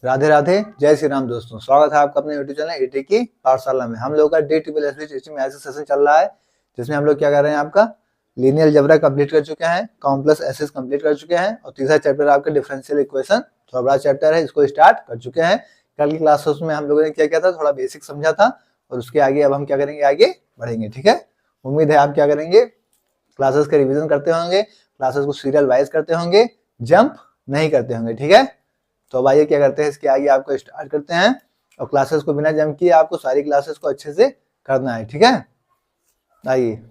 राधे राधे, जय श्री राम दोस्तों। स्वागत है आपका अपने यूट्यूब चैनल ईटी की पाठशाला में। हम लोग का DSSB में ऐसा सेशन चल रहा है जिसमें हम लोग क्या कर रहे हैं, आपका लीनियर अलजेब्रा कंप्लीट कर चुके हैं, कॉम्प्लेक्स एसेस कंप्लीट कर चुके हैं और तीसरा चैप्टर आपका डिफरेंशियल इक्वेशन, थोड़ा बड़ा चैप्टर है, इसको स्टार्ट कर चुके हैं। कल की क्लासेस में हम लोगों ने क्या किया था, थोड़ा बेसिक समझा था और उसके आगे अब हम क्या करेंगे, आगे बढ़ेंगे। ठीक है, उम्मीद है आप क्या करेंगे, क्लासेस का रिविजन करते होंगे, क्लासेस को सीरियल वाइज करते होंगे, जंप नहीं करते होंगे। ठीक है, तो अब आइए क्या करते हैं, इसके आगे आपको स्टार्ट करते हैं और क्लासेस को बिना जंप किए आपको सारी क्लासेस को अच्छे से करना है। ठीक है, आइए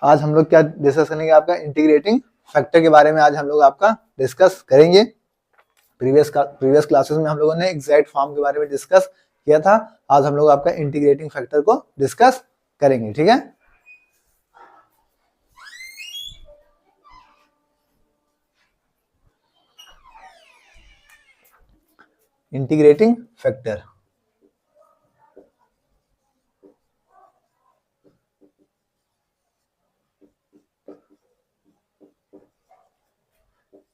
आज हम लोग क्या डिस्कस करेंगे, आपका इंटीग्रेटिंग फैक्टर के बारे में आज हम लोग आपका डिस्कस करेंगे। प्रीवियस क्लासेस में हम लोगों ने एग्जैक्ट फॉर्म के बारे में डिस्कस किया था, आज हम लोग आपका इंटीग्रेटिंग फैक्टर को डिस्कस करेंगे। ठीक है, इंटीग्रेटिंग फैक्टर।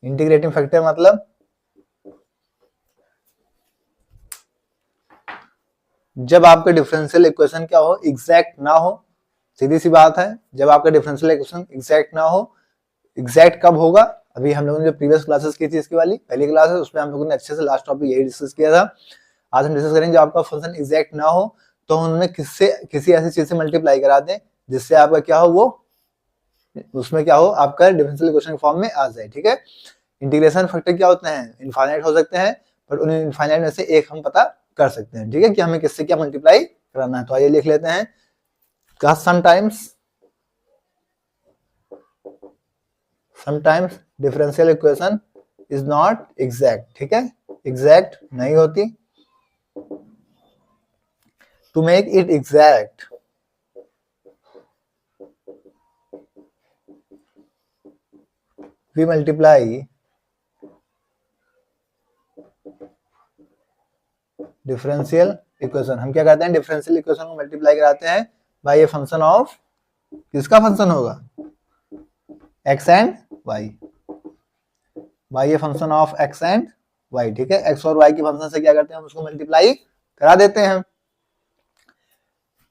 इंटीग्रेटिंग फैक्टर मतलब जब आपका डिफरेंशियल इक्वेशन क्या हो, एग्जैक्ट ना हो। सीधी सी बात है, जब आपका डिफरेंशियल इक्वेशन एग्जैक्ट ना हो। एग्जैक्ट कब होगा, अभी हम लोगों ने जो प्रीवियस क्लासेस की थी, इसकी वाली पहली क्लास है, उसमें हम लोगों ने अच्छे से लास्ट टॉपिक यही डिस्कस किया था। आज हम डिस्कस करेंगे जब आपका फंक्शन एग्जैक्ट ना हो तो उन्होंने किसी ऐसी चीज से मल्टीप्लाई करा दें जिससे आपका क्या हो, वो उसमें क्या हो, आपका डिफरेंशियल इक्वेशन फॉर्म में आ जाए। ठीक है, इंटीग्रेशन फैक्टर क्या होते हैं, इनफाइनाइट हो सकते हैं, बट उन इनफाइनाइट में से एक हम पता कर सकते हैं। ठीक है, कि हमें किससे क्या मल्टीप्लाई कराना है। तो आइए लिख लेते हैं, sometimes differential equation is not exact. ठीक है, एग्जैक्ट नहीं होती। To make it exact we multiply differential equation. हम क्या करते हैं, डिफरेंशियल इक्वेशन को मल्टीप्लाई कराते हैं बाय ए फंक्शन ऑफ, किसका फंक्शन होगा, X and Y, by a function of X and Y. ठीक है, एक्स और वाई के फंक्शन से क्या करते हैं, हम उसको मल्टीप्लाई करा देते हैं,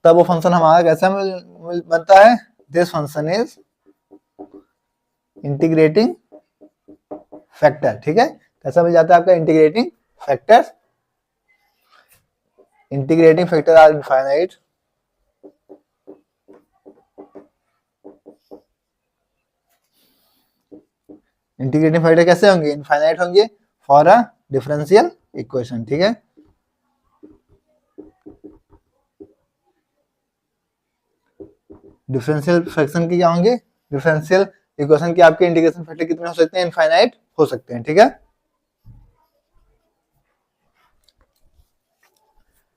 तब वो फंक्शन हमारा कैसा बनता है, this function is integrating factor. ठीक है, कैसा मिल जाता है आपका integrating factor. Integrating factor are infinite integrating factor कैसे होंगे, इनफाइनाइट होंगे फॉर अ डिफरेंशियल इक्वेशन। ठीक है, डिफरेंशियल फ्रैक्शन के क्या होंगे, डिफरेंशियल इक्वेशन के आपके इंटीग्रेशन फैक्टर कितने हो सकते हैं, इनफाइनाइट हो सकते हैं। ठीक है,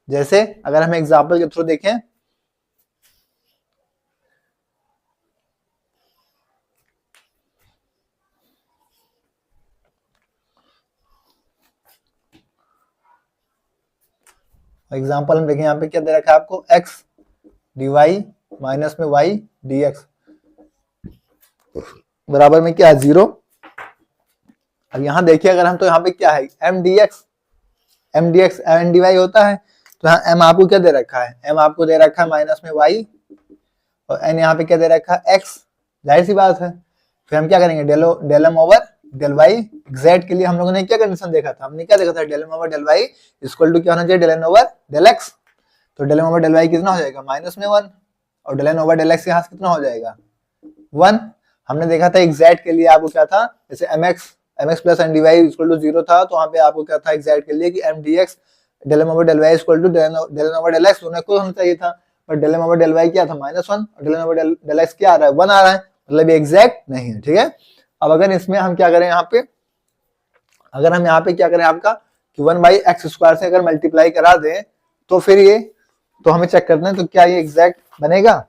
जैसे अगर हम एग्जांपल के थ्रू देखें, एग्जांपल हम देखें, यहाँ पे क्या दे रखा है आपको, x dy माइनस में y dx बराबर में क्या है, 0। अब यहाँ देखिए, अगर हम तो यहाँ पे क्या है, m dx m dy होता है, तो यहाँ m आपको क्या दे रखा है, m आपको दे रखा है माइनस में y और n यहाँ पे क्या दे रखा है, x। जाहिर सी बात है, फिर हम क्या करेंगे, del m over del y। एग्जैक्ट के लिए हम लोगों ने क्या कंडीशन देखा था, हमने क्या देखा था, del m over del y equal to क्या होना चाहिए, del n over del x। तो del m over del y कितना हो जाएगा, माइनस में 1, और del n over del x यहाँ से कितना हो जाएगा, 1। हमने देखा था एग्जैक्ट के लिए आपको क्या था, जैसे mx plus n dy equal to 0 था, तो वहाँ पे आपको क्या था एग्जैक्ट के लिए कि m dx del m over del y equal to del n over del x दोनों को होना चाहिए था, पर del m over del y क्या था, -1, और del n over del x क्या आ रहा है, 1 आ रहा है, मतलब ये एग्जैक्ट नहीं है। ठीक है, अब अगर इसमें हम क्या करें, यहाँ पे अगर हम यहाँ पे क्या करें आपका कि 1/x² से अगर मल्टीप्लाई करा दें तो फिर ये, तो हमें चेक करना है तो क्या ये एग्जैक्ट बनेगा।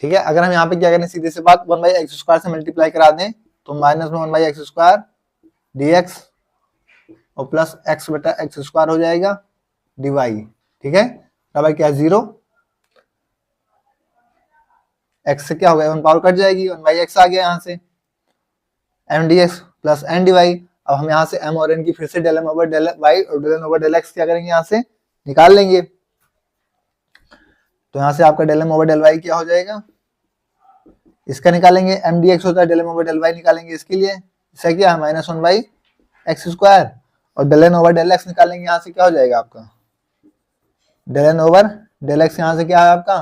ठीक है, अगर हम यहाँ पे क्या करें सीधे से बात 1/x² से मल्टीप्लाई करा दें तो माइनस में 1/x² dx और प्लस x/x² हो जाएगा dy। ठीक है, अब क्या 0, x से क्या हो गया 1 पावर कट जाएगी, 1/x आ गया यहाँ से m dx plus n dy। अब हम यहाँ से m और n की फिर से del m over del y और del n over del x क्या करेंगे यहाँ से निकाल लेंगे। तो यहाँ से आपका del m over del y क्या हो जाएगा, इसका निकालेंगे, m dx होता है del m over del y निकालेंगे इसके लिए, इसका क्या है -1/x², और del n over del x निकालेंगे यहाँ से क्या हो जाएगा आपका del n over del x, यहाँ से क्या है आपका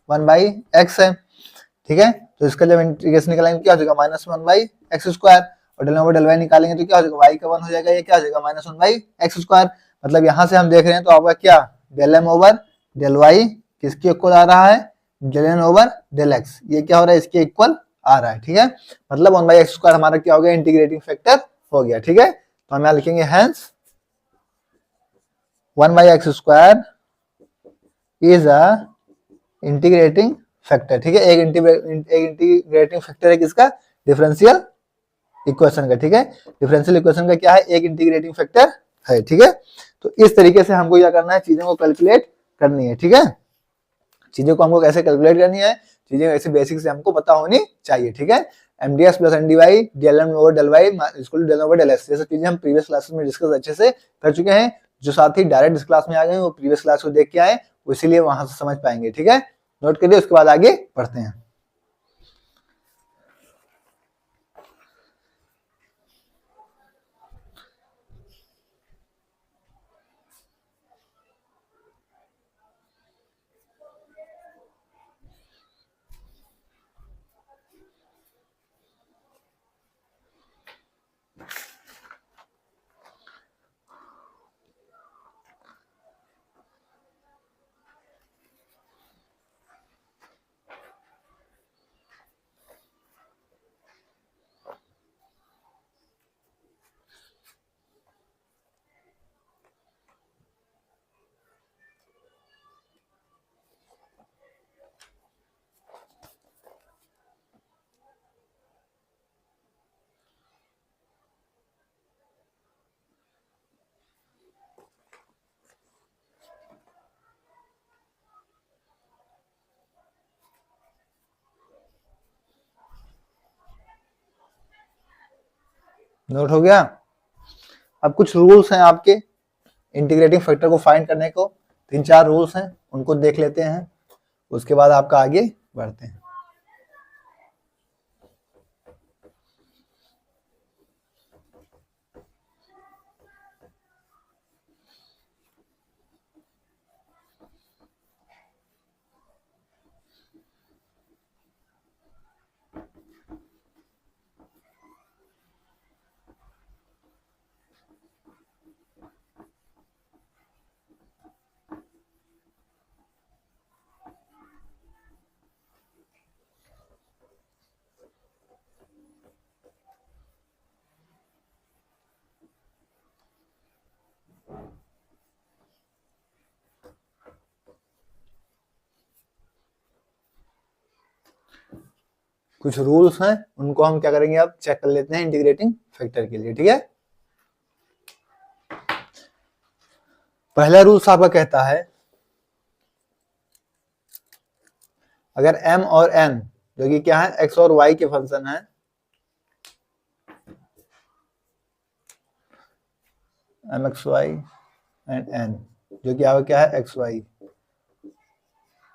1/x है। ठीक है, तो इसका जब इंटीग्रेशन निकालेंगे क्या हो जाएगा -1/x², और del n over del y निकालेंगे तो क्या हो जाएगा y का 1 हो जाएगा, ये क्या हो जाएगा -1/x²। मतलब यहाँ से हम देख रहे हैं तो आपका क्या del m over del y किसके इक्वल आ रहा है, del n over del x, ये क्या हो रहा है इसके इक्वल आ रहा है। ठीक है, मतलब 1/x² हमारा क्या हो गया इंटीग्रेटिंग फैक्टर हो गया। ठीक है, तो हम यहाँ लिखेंगे hence 1/x² is a integrating factor. ठीक है, एक इंटीग्रेटिंग फैक्टर है किसका, डिफरेंशियल इक्वेशन का। ठीक है, डिफरेंशियल इक्वेशन का क्या है, एक इंटीग्रेटिंग फैक्टर है। ठीक है, तो इस तरीके से हमको क्या करना है, चीजों को कैलकुलेट करनी है। ठीक है, चीजों को हमको कैसे कैलकुलेट करनी है, चीजें ऐसे बेसिक से हमको पता होनी चाहिए। ठीक है, m dx plus n dy del m over del y equal to del over del x, ये सब चीजें हम प्रीवियस क्लासेस में डिस्कस अच्छे से कर चुके हैं। जो साथी डायरेक्ट इस क्लास में आ गए वो प्रीवियस क्लास को देख के आए, इसीलिए वहां से समझ पाएंगे। ठीक है, नोट करिए, उसके बाद आगे बढ़ते हैं। नोट हो गया। अब कुछ रूल्स हैं आपके इंटीग्रेटिंग फैक्टर को फाइंड करने को, 3-4 रूल्स हैं, उनको देख लेते हैं, उसके बाद आपका आगे बढ़ते हैं। कुछ रूल्स हैं, उनको हम क्या करेंगे अब चेक कर लेते हैं इंटीग्रेटिंग फैक्टर के लिए। ठीक है, पहला रूल्स आपका कहता है अगर m और n जो कि क्या है x और y के फंक्शन है, mxy एंड n जो कि आपका क्या है xy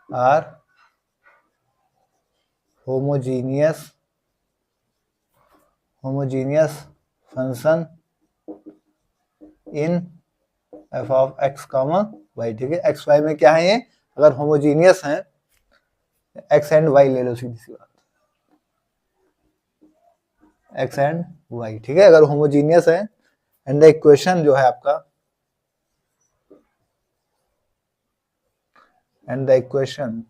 are homogeneous function in f of x, y। ठीक है, एक्स वाई में क्या है ये, अगर होमोजीनियस है, x एंड y ले लो, सीधी सी बात, x एंड y। ठीक है, अगर होमोजीनियस है एंड द इक्वेशन जो है आपका, एंड द इक्वेशन,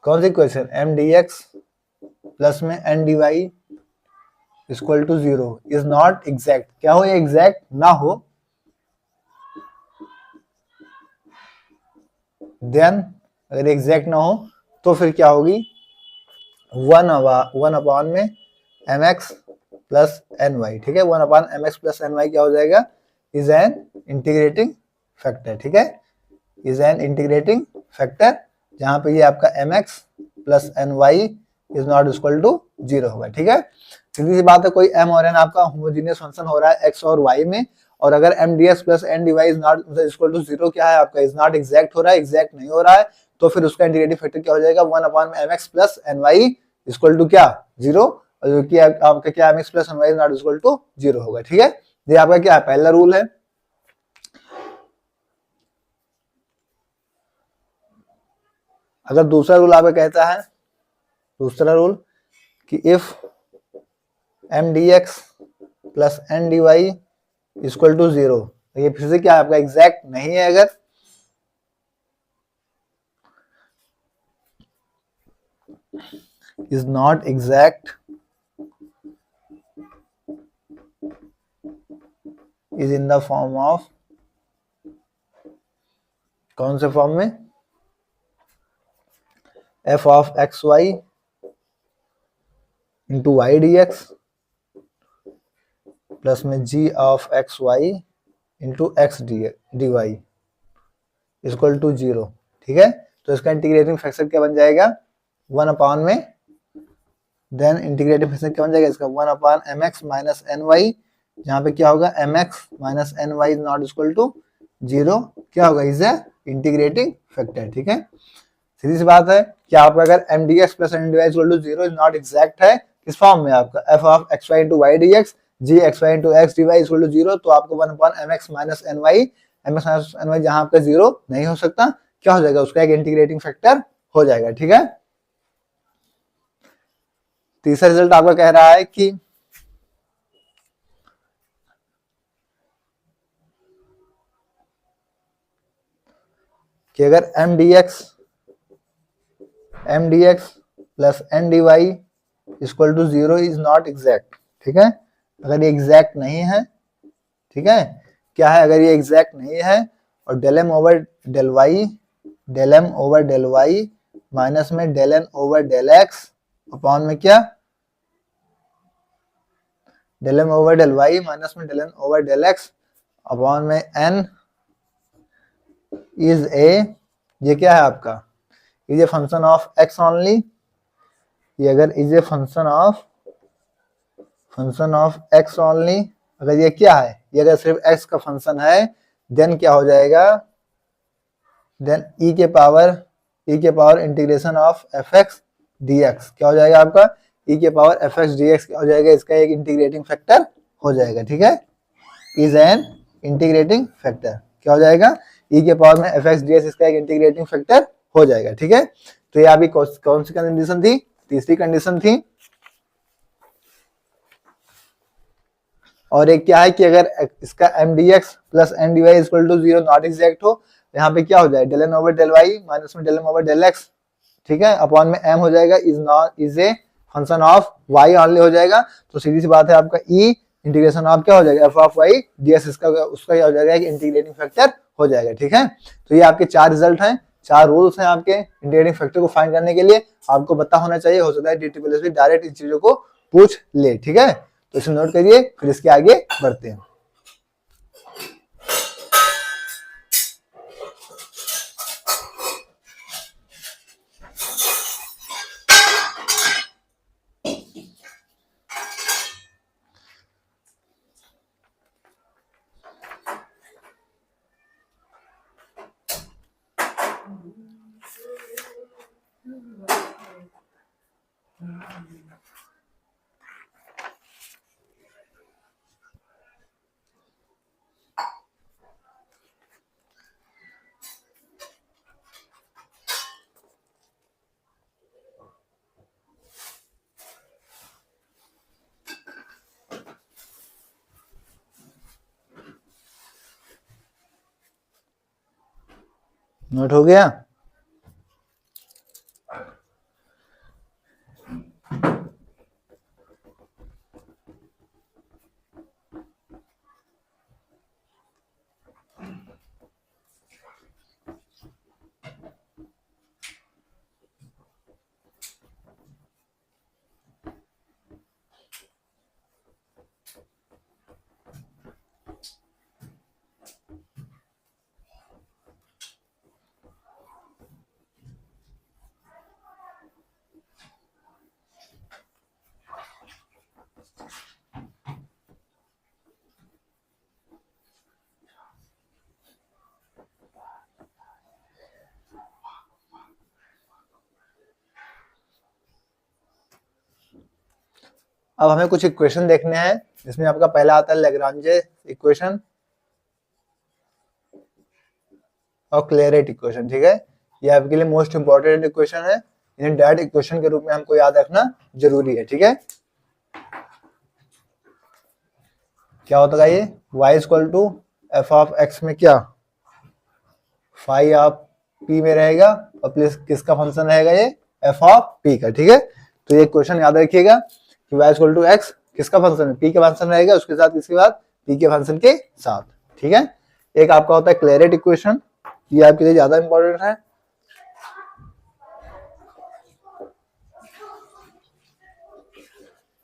कौन सी equation, M D X plus में N D Y equal to 0 is not exact. क्या हो, ये एग्जैक्ट ना हो, देन अगर एग्जैक्ट ना हो तो फिर क्या होगी, वन अपॉन में M X plus N Y. ठीक है, one upon M X plus N Y क्या हो जाएगा, इज एन इंटीग्रेटिंग फैक्टर। ठीक है, इज एन इंटीग्रेटिंग फैक्टर, जहां पे ये आपका M X plus N Y is not equal to 0 होगा। ठीक है, सीधी सी बात है, कोई एम और एन आपका होमोजीनियस फंक्शन हो रहा है एक्स और वाई में, और अगर M D X plus N D Y is not equal to 0 क्या है आपका, इज नॉट एग्जैक्ट हो रहा है, एग्जैक्ट नहीं हो रहा है, तो फिर उसका इंटीग्रेटिव फैक्टर क्या हो जाएगा, one upon M X plus N Y equal to क्या, 0, और जो कि आपका क्या M X plus N Y is not equal to 0 होगा। ठीक है, ये आपका क्या है, पहला रूल है। अगर दूसरा रूल आपका कहता है, दूसरा रूल कि if M D X plus N D Y equal to 0, ये फिर से क्या आपका एग्जैक्ट नहीं है, अगर is not exact, is in the form of, कौन से फॉर्म में, F of X Y into Y D X plus में G of X Y into X D Y equal to 0। ठीक है, तो इसका इंटीग्रेटिंग फैक्टर क्या बन जाएगा, वन अपॉन में, देन इंटीग्रेटिंग फैक्टर क्या बन जाएगा इसका, one upon M X minus N Y, जहां पे क्या होगा, M X minus N Y is not equal to 0, क्या होगा, इज ए इंटीग्रेटिंग फैक्टर। ठीक है, सीधी सी बात है कि आपका अगर M D X plus N D Y equal to 0 is not exact है, किस फॉर्म में आपका F of X Y into Y D X G X Y into X D Y equal to 0, तो आपको one upon M X minus N Y, M X minus N Y जहां आपका 0 नहीं हो सकता, क्या हो जाएगा, उसका एक इंटीग्रेटिंग फैक्टर हो जाएगा। ठीक है, तीसरा रिजल्ट आपका कह रहा है कि अगर M D X plus N D Y equal to 0 is not exact. ठीक है, अगर ये एग्जैक्ट नहीं है, ठीक है, क्या है, अगर ये एग्जैक्ट नहीं है, और del M over del Y minus में del N over del X upon में क्या, del M over del Y minus में del N over del X upon में एन इज ए, ये क्या है आपका, is a function of X only, ये अगर is a function of X only, अगर ये क्या है, ये अगर सिर्फ एक्स का फंक्शन है, देन क्या हो जाएगा, देन ई के power integration of F x D x क्या हो जाएगा आपका, ई के power F x D x क्या हो जाएगा, इसका एक इंटीग्रेटिंग फैक्टर हो जाएगा। ठीक है, इज एन इंटीग्रेटिंग फैक्टर, क्या हो जाएगा, ई के पावर में एफ एक्स डी एक्स इसका एक इंटीग्रेटिंग फैक्टर हो जाएगा। ठीक है, तो ये आपकी कौन सी कंडीशन थी, तीसरी कंडीशन थी। और एक क्या है कि अगर इसका M D X plus N D Y equal to 0 not exact हो, यहाँ पे क्या हो जाए, del N over del Y minus में del M over del X, ठीक है, अपॉन में एम हो जाएगा, is a function of Y only हो जाएगा। तो सीधी सी बात है, आपका ई इंटीग्रेशन ऑफ क्या हो जाएगा, F of Y D X, इसका उसका क्या हो जाएगा, एक इंटीग्रेटिंग फैक्टर हो जाएगा। ठीक है, तो ये आपके 4 रिजल्ट हैं, 4 रूल्स हैं आपके इंटीग्रेटिंग फैक्टर को फाइंड करने के लिए, आपको पता होना चाहिए, हो सकता है DTPLS भी डायरेक्ट इन चीजों को पूछ ले। ठीक है, तो इसे नोट करिए, फिर इसके आगे बढ़ते हैं। नोट हो गया। अब हमें कुछ इक्वेशन देखने हैं, जिसमें आपका पहला आता है लैग्रांजे इक्वेशन और क्लेरेट इक्वेशन। ठीक है, ये आपके लिए मोस्ट इंपॉर्टेंट इक्वेशन है, इन्हें डायरेक्ट इक्वेशन के रूप में हमको याद रखना जरूरी है। ठीक है, क्या होता है ये y equal to F of X में क्या फाई ऑफ p में रहेगा और प्लस किसका फंक्शन रहेगा ये एफ ऑफ p का। ठीक है, तो ये क्वेश्चन याद रखिएगा कि y इक्वल टू एक्स किसका फंक्शन है, p का फंक्शन रहेगा, उसके साथ इसके बाद p के फंक्शन के साथ। ठीक है, एक आपका होता है क्लेरेट इक्वेशन, ये आपके लिए ज्यादा इंपॉर्टेंट है।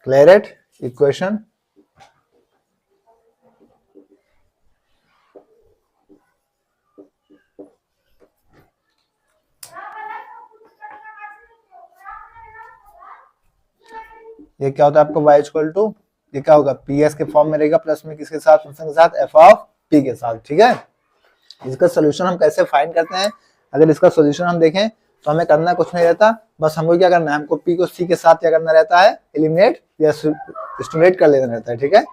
क्लेरेट इक्वेशन ये क्या होता है आपका y इक्वल टू, ये क्या होगा ps के फॉर्म में रहेगा, प्लस में किसके साथ, फंक्शन के साथ एफ ऑफ p के साथ। ठीक है, इसका सोल्यूशन हम कैसे फाइंड करते हैं, अगर इसका सोल्यूशन हम देखें तो हमें करना कुछ नहीं रहता, बस हमको क्या करना है, हमको p को c के साथ क्या करना रहता है, एलिमिनेट या स्टिमुलेट कर लेना रहता है। ठीक है,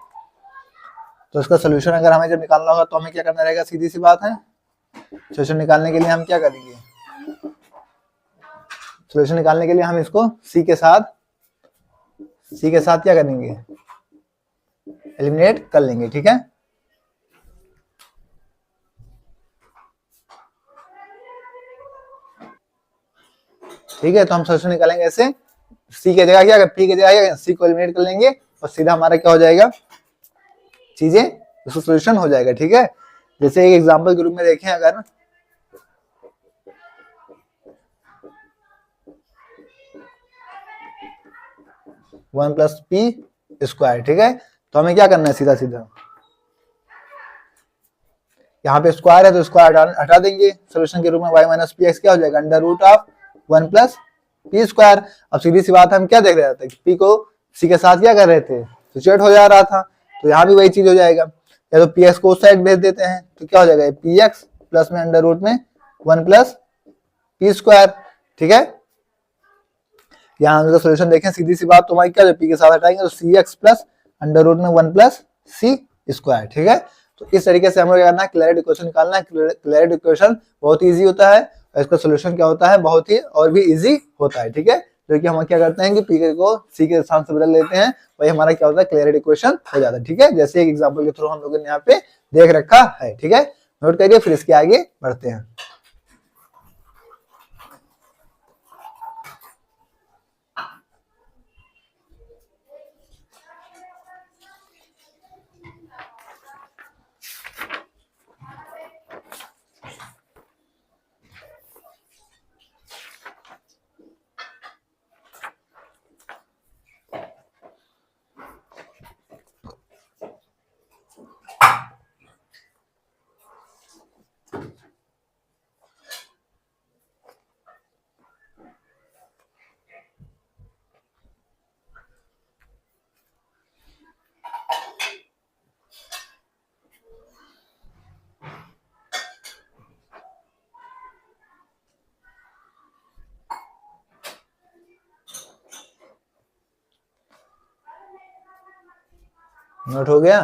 तो इसका सोल्यूशन अगर हमें जब निकालना होगा तो हमें क्या करना रहेगा, सीधी सी बात है, सोल्यूशन निकालने के लिए हम क्या करेंगे, सोल्यूशन निकालने के लिए हम इसको c के साथ क्या करेंगे, एलिमिनेट कर लेंगे। ठीक है, ठीक है, तो हम सोल्यूशन निकालेंगे ऐसे, सी की जगह क्या, पी की जगह सी को एलिमिनेट कर लेंगे और सीधा हमारा क्या हो जाएगा, चीजें उसका सोल्यूशन हो जाएगा। ठीक है, जैसे एक एग्जांपल के रूप में देखें, अगर वन प्लस पी स्क्वायर, ठीक है, तो हमें क्या करना है, सीधा सीधा यहाँ पे स्क्वायर है तो स्क्वायर हटा देंगे, सोल्यूशन के रूप में y माइनस पी एक्स क्या हो जाएगा, under root of one plus P square. अब सीधी सी बात है, हम क्या देख रहे थे, पी को सी के साथ क्या कर रहे थे, सिचुएट हो जा रहा था, तो यहाँ भी वही चीज हो जाएगा, या तो पी एक्स को उस साइड भेज देते हैं तो क्या हो जाएगा, पी एक्स प्लस में अंडर रूट में वन प्लस पी स्क्वायर। ठीक है, यहाँ हम सोल्यूशन देखें, सीधी सी बात, तो हमारी क्या पी के साथ हटाएंगे तो सी एक्स प्लस अंडर रूट में वन प्लस सी स्क्वायर। ठीक है, तो इस तरीके से हमें क्या करना है, क्लेरेट इक्वेशन निकालना है। क्लेरेट इक्वेशन बहुत इजी होता है और इसका सोल्यूशन क्या होता है, बहुत ही और भी इजी होता है। ठीक है, जो कि हम क्या करते हैं कि पी को सी के स्थान से बदल लेते हैं, वही हमारा क्या होता है, क्लेरेट इक्वेशन हो जाता है। ठीक है, जैसे एक एग्जाम्पल के थ्रू हम लोगों ने यहाँ पे देख रखा है। ठीक है, नोट करिए, फिर इसके आगे बढ़ते हैं। नोट हो गया।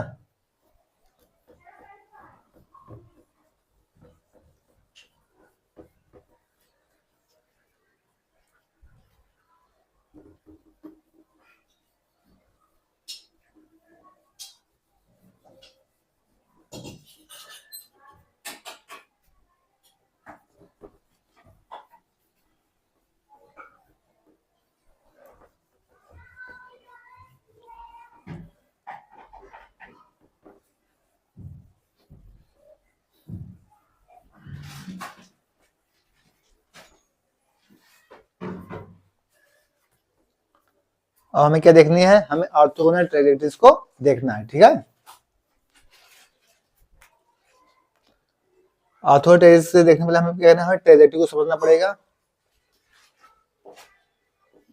और हमें क्या देखनी है, हमें ऑर्थोगोनल ट्रायंगल्स को देखना है, ठीक है। ऑर्थोगोनल ट्रायंगल्स से देखने के लिए हमें क्या करना है, ट्रायंगल को समझना पड़ेगा।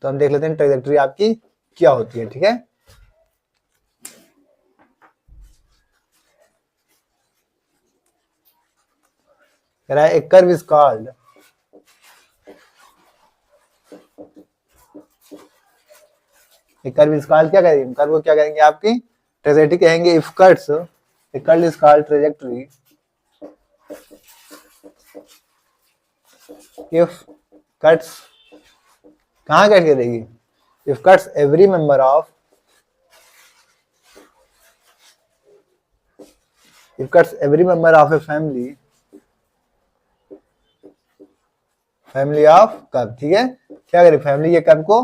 तो हम देख लेते हैं ट्रायंगल आपकी क्या होती है, ठीक है। कह रहा है a curve is called, a curve is called, क्या करेंगे कर्व को क्या करेंगे आपकी ट्रायंगल कहेंगे। If cuts, a curve is called triangle if cuts, कहाँ कट के देगी, if cuts every member of, if cuts every member of a family, family of curve, ठीक है। क्या करेगी फैमिली के कर्व को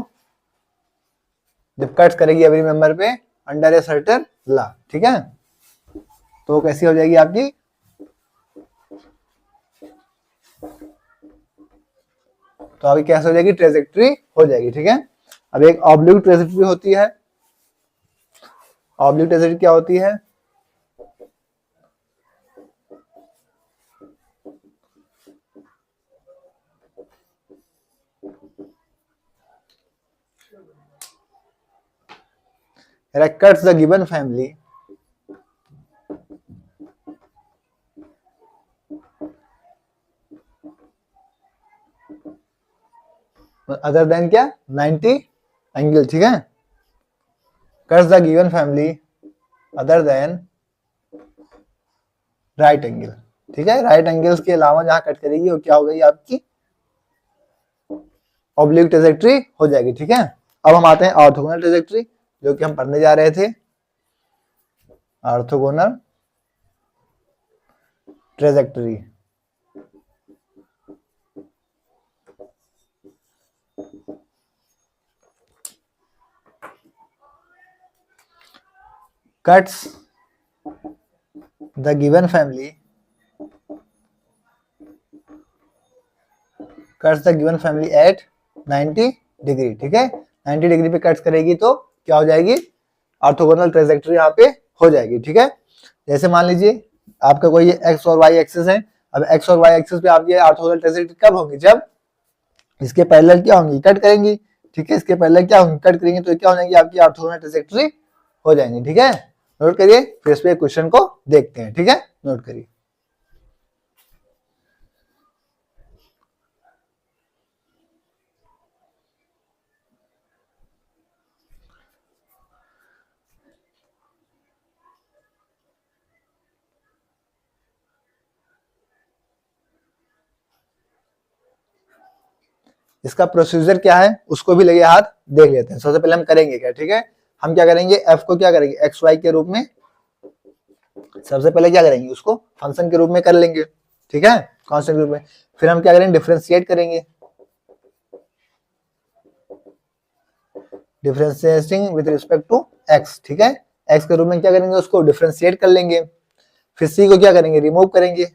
जब कट्स करेगी एवरी मेंबर पे अंडर ए सर्टेन लॉ, ठीक है। तो कैसी हो जाएगी आपकी, तो अभी कैसे हो जाएगी, ट्रेजेक्ट्री हो जाएगी, ठीक है। अब एक ऑब्लिक ट्रेजेक्ट्री होती है। ऑब्लिक ट्रेजेक्ट्री क्या होती है, cuts the given family other than क्या 90 एंगल, ठीक है। cuts the given family other than right angle, ठीक है। राइट एंगल्स के अलावा जहां कट करेगी वो क्या हो गई आपकी ऑब्लिक ट्रेजेक्ट्री हो जाएगी, ठीक है। अब हम आते हैं ऑर्थोगोनल ट्रेजेक्ट्री, जो कि हम पढ़ने जा रहे थे। Orthogonal trajectory, cuts the given family, cuts the given family at 90 degree, ठीक है। 90 डिग्री पे कट्स करेगी तो क्या हो जाएगी, ऑर्थोगोनल ट्रेजेक्ट्री यहाँ पे हो जाएगी, ठीक है। जैसे मान लीजिए आपका कोई एक्स और वाई एक्सिस है। अब एक्स और वाई एक्सिस पे आपकी ऑर्थोगोनल ट्रेजेक्ट्री कब होगी, जब इसके पैरेलल क्या होंगी, कट करेंगी, ठीक है। इसके पैरेलल क्या होंगी, कट करेंगे, तो क्या हो जाएगी आपकी ऑर्थोगोनल ट्रेजेक्ट्री हो जाएंगी, ठीक है। नोट करिए, फिर इस पे क्वेश्चन को देखते हैं, ठीक है। नोट करिए, इसका प्रोसीजर क्या है उसको भी लगे हाथ देख लेते हैं। सबसे पहले हम करेंगे क्या, ठीक है। हम क्या करेंगे, एफ को क्या करेंगे एक्स वाई के रूप में, सबसे पहले क्या करेंगे उसको फंक्शन के रूप में कर लेंगे, ठीक है, कांस्टेंट के रूप में। फिर हम क्या करेंगे, डिफरेंशिएट करेंगे, differentiating with respect to X, ठीक है। एक्स के रूप में क्या करेंगे, उसको डिफरेंशिएट कर लेंगे। फिर सी को क्या करेंगे, रिमूव करेंगे,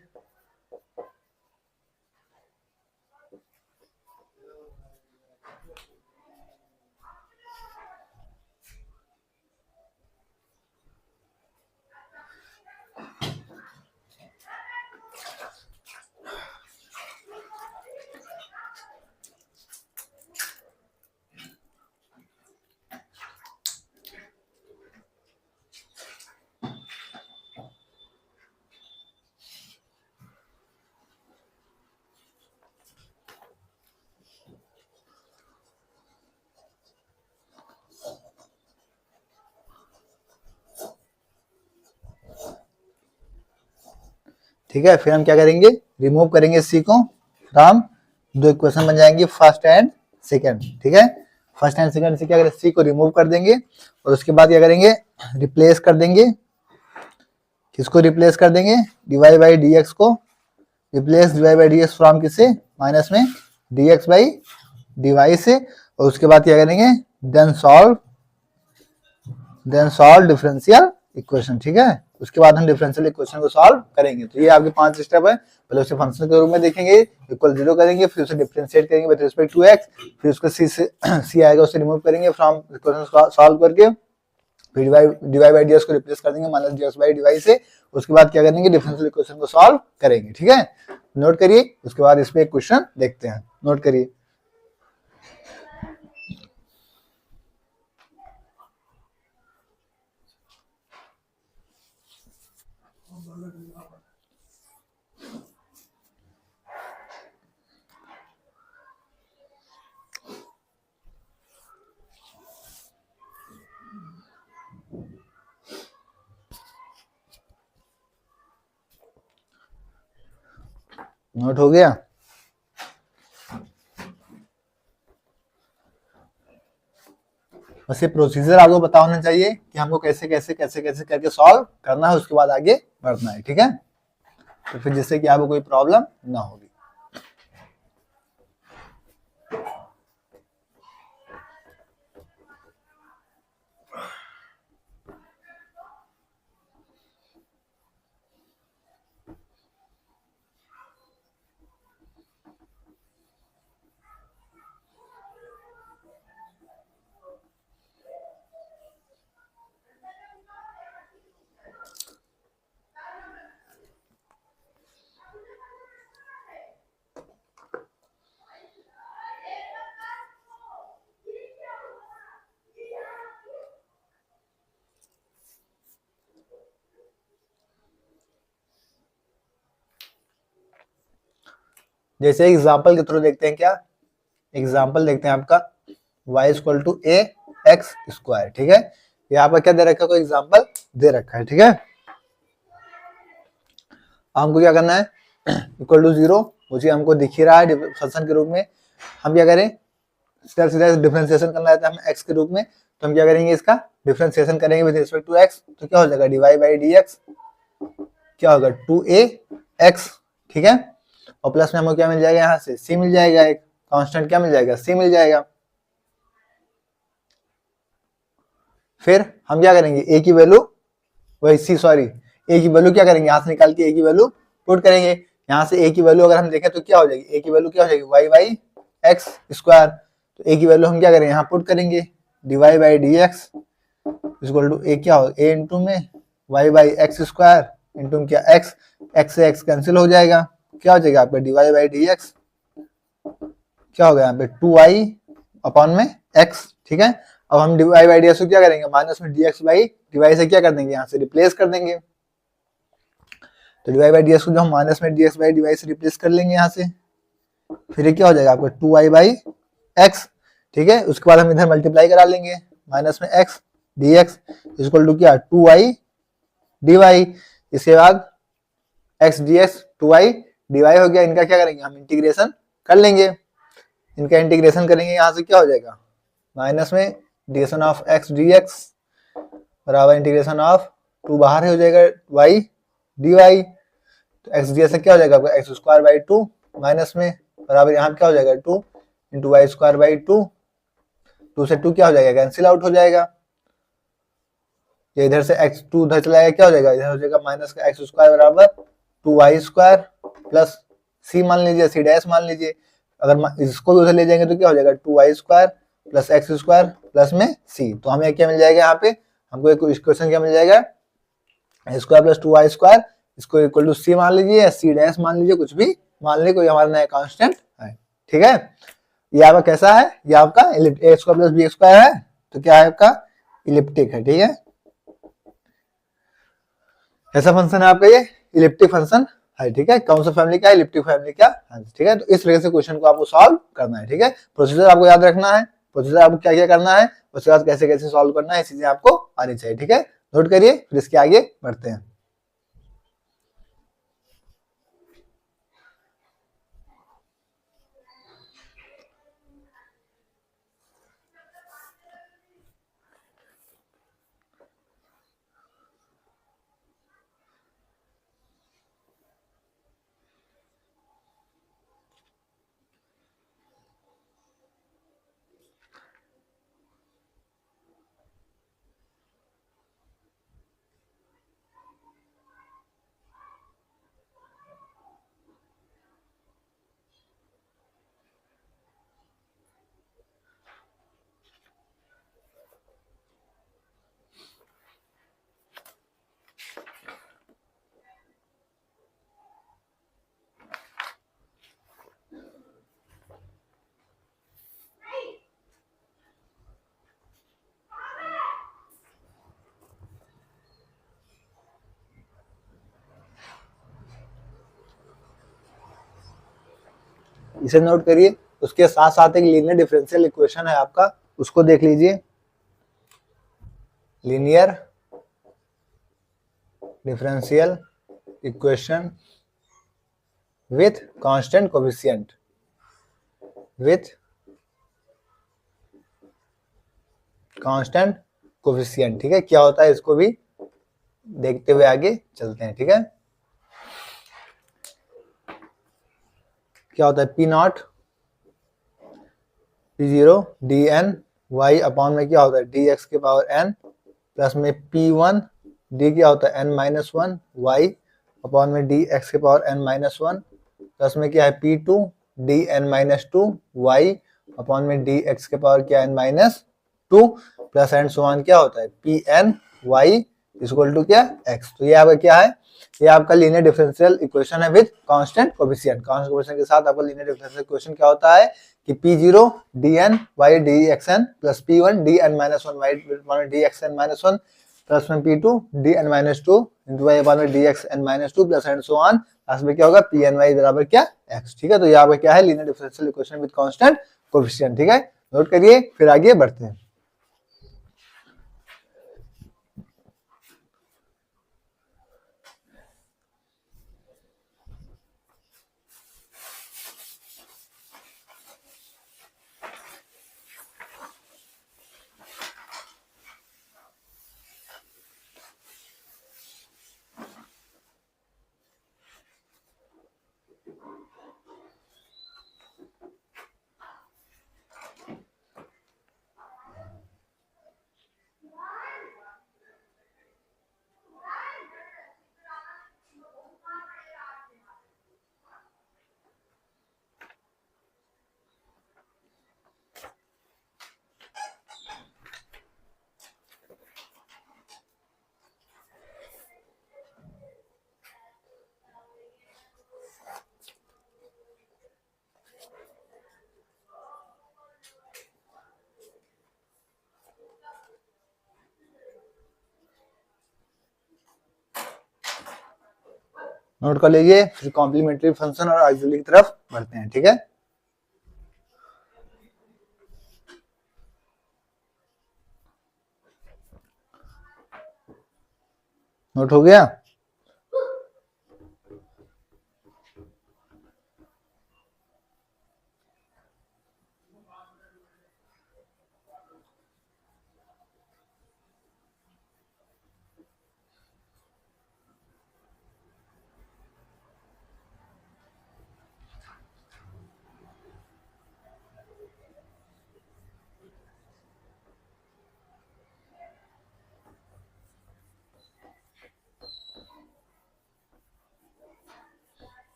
ठीक है। फिर हम क्या करेंगे, रिमूव करेंगे सी को फ्रॉम, दो इक्वेशन बन जाएंगी फर्स्ट एंड सेकंड, ठीक है। फर्स्ट एंड सेकंड से क्या करेंगे, सी को रिमूव कर देंगे और उसके बाद क्या करेंगे, रिप्लेस कर देंगे, किसको रिप्लेस कर देंगे, डीवाई बाई डी एक्स को, replace D Y by D X from किससे, माइनस में D X by D Y से। और उसके बाद क्या करेंगे, देन सॉल्व डिफरेंशियल इक्वेशन, ठीक है। उसके बाद हम डिफरेंशियल इक्वेशन को सॉल्व करेंगे। तो ये आपके 5 स्टेप है। पहले उसे फंक्शन के रूप में देखेंगे, इक्वल 0 करेंगे, फिर उसे डिफरेंशिएट करेंगे विद रिस्पेक्ट टू एक्स, फिर उसका सी आएगा उसे रिमूव करेंगे फ्रॉम इक्वेशन सॉल्व करके, फिर डी बाई डी एक्स को रिप्लेस कर देंगे minus D X by D Y से। उसके बाद क्या करेंगे, डिफरेंशियल इक्वेशन को सॉल्व करेंगे। ठीक है, नोट करिए। उसके बाद इस पे एक क्वेश्चन देखते हैं, नोट करिए। नोट हो गया? बस ये प्रोसीजर आपको पता होना चाहिए कि हमको कैसे कैसे कैसे कैसे करके सॉल्व करना है, उसके बाद आगे बढ़ना है। ठीक है, तो फिर जिससे कि आपको कोई प्रॉब्लम ना होगी। जैसे एग्जाम्पल के थ्रू देखते हैं, क्या एग्जाम्पल देखते हैं आपका y equal to A X square. ठीक है, यहाँ पर क्या दे रखा है, कोई एग्जाम्पल दे रखा है। ठीक है, हमको क्या करना है, इक्वल टू 0, मुझे हमको दिख ही रहा है फंक्शन के रूप में। हम क्या करें, सीधा डिफरेंशिएशन करना रहता है हमें x के रूप में, तो हम क्या करेंगे, इसका डिफरेंशिएशन करेंगे विद रिस्पेक्ट टू x, तो क्या हो जाएगा, dy बाई डी एक्स, क्या होगा 2ax। ठीक है, और प्लस में हमको क्या मिल जाएगा, यहाँ से c मिल जाएगा, एक कांस्टेंट क्या मिल जाएगा, c मिल जाएगा। फिर हम क्या करेंगे, a की वैल्यू, वही c सॉरी a की वैल्यू क्या करेंगे, यहाँ से निकाल के a की वैल्यू पुट करेंगे। यहाँ से a की वैल्यू अगर हम देखें तो क्या हो जाएगी, a की वैल्यू क्या हो जाएगी, y बाई एक्स स्क्वायर। तो a की वैल्यू हम क्या करेंगे, यहाँ पुट करेंगे, dy by D X equal to a क्या हो, a इंटू में y by X square into क्या x, x से x कैंसिल हो जाएगा, क्या हो जाएगा आपका dy बाई डी एक्स, क्या होगा यहाँ पे 2y अपॉन में x। ठीक है, अब हम dy बाई डी एक्स को क्या करेंगे, माइनस में dx बाई dy से क्या कर देंगे, यहाँ से रिप्लेस कर देंगे। तो dy बाई डी एक्स को जो हम माइनस में dx बाई dy से रिप्लेस कर लेंगे यहाँ से, फिर ये क्या हो जाएगा आपका 2y बाई एक्स। ठीक है, उसके बाद हम इधर मल्टीप्लाई करा लेंगे, माइनस में x dx इक्वल टू क्या 2y dy। इसके बाद x dx 2y dy हो गया, इनका क्या करेंगे, हम इंटीग्रेशन कर लेंगे। इनका इंटीग्रेशन करेंगे, यहाँ से क्या हो जाएगा, माइनस में इंटीग्रेशन ऑफ x dx बराबर इंटीग्रेशन ऑफ 2 बाहर हो जाएगा y dy। तो x dx से क्या हो जाएगा आपका एक्स स्क्वायर बाई 2 माइनस में बराबर यहाँ क्या हो जाएगा 2 इंटू वाई स्क्वायर बाई 2, 2 से 2 क्या हो जाएगा, कैंसिल आउट हो जाएगा। ये इधर से x 2 उधर चला जाएगा, क्या हो जाएगा, इधर हो जाएगा माइनस का एक्स स्क्वायर बराबर 2y स्क्वायर प्लस c मान लीजिए, c डैश मान लीजिए। अगर इसको भी उधर ले जाएंगे तो क्या हो जाएगा 2y square plus x square plus में c। तो हमें क्या मिल जाएगा, यहाँ पे हमको एक इक्वेशन क्या मिल जाएगा, स्क्वायर प्लस 2y स्क्वायर, इसको इक्वल टू c मान लीजिए या c डैश मान लीजिए, कुछ भी मान लीजिए, कोई हमारा नया कांस्टेंट है। ठीक है, ये आपका कैसा है, ये आपका ए स्क्वायर प्लस बी स्क्वायर है, तो क्या है आपका इलिप्टिक है। ठीक है, ऐसा फंक्शन है आपका, ये इलिप्टिक फंक्शन है। ठीक है, कौन सा फैमिली का, इलिप्टिक फैमिली का है। ठीक है, तो इस तरह से क्वेश्चन को आपको सॉल्व करना है। ठीक है, प्रोसीजर आपको याद रखना है, प्रोसीजर आपको क्या क्या करना है, उसके बाद कैसे कैसे सॉल्व करना है, चीजें आपको आनी चाहिए। ठीक है, नोट करिए, फिर इसके आगे बढ़ते हैं। इसे नोट करिए। उसके साथ साथ एक लीनियर डिफरेंशियल इक्वेशन है आपका, उसको देख लीजिए। Linear differential equation with constant coefficient, with constant coefficient. ठीक है, क्या होता है इसको भी देखते हुए आगे चलते हैं। ठीक है, क्या होता है P not P zero D N Y upon में क्या होता है डी एक्स के पावर एन प्लस में पी वन डी क्या होता है N minus one Y upon में डी एक्स के power N minus one plus में क्या है P two D N minus two Y upon में डी एक्स के पावर क्या N minus two plus and so on क्या होता है P N Y equal to क्या एक्स। तो ये आपका क्या है, ये आपका लीनियर डिफरेंशियल इक्वेशन है with constant coefficient. Constant coefficient के साथ आपका लीनियर डिफरेंशियल इक्वेशन क्या होता है कि p0 dn y dxn plus p1 dn minus one y dxn minus one plus में p2 dn minus two into y बाद में dxn minus two plus and so on, last में क्या होगा pny बराबर क्या x। ठीक है, तो यहाँ पे क्या है linear differential equation with constant coefficient. ठीक है, नोट करिए, फिर आगे बढ़ते हैं। नोट कर लीजिए, फिर कॉम्प्लीमेंट्री फंक्शन और ऑक्सिलरी की तरफ बढ़ते हैं। ठीक है, नोट हो गया।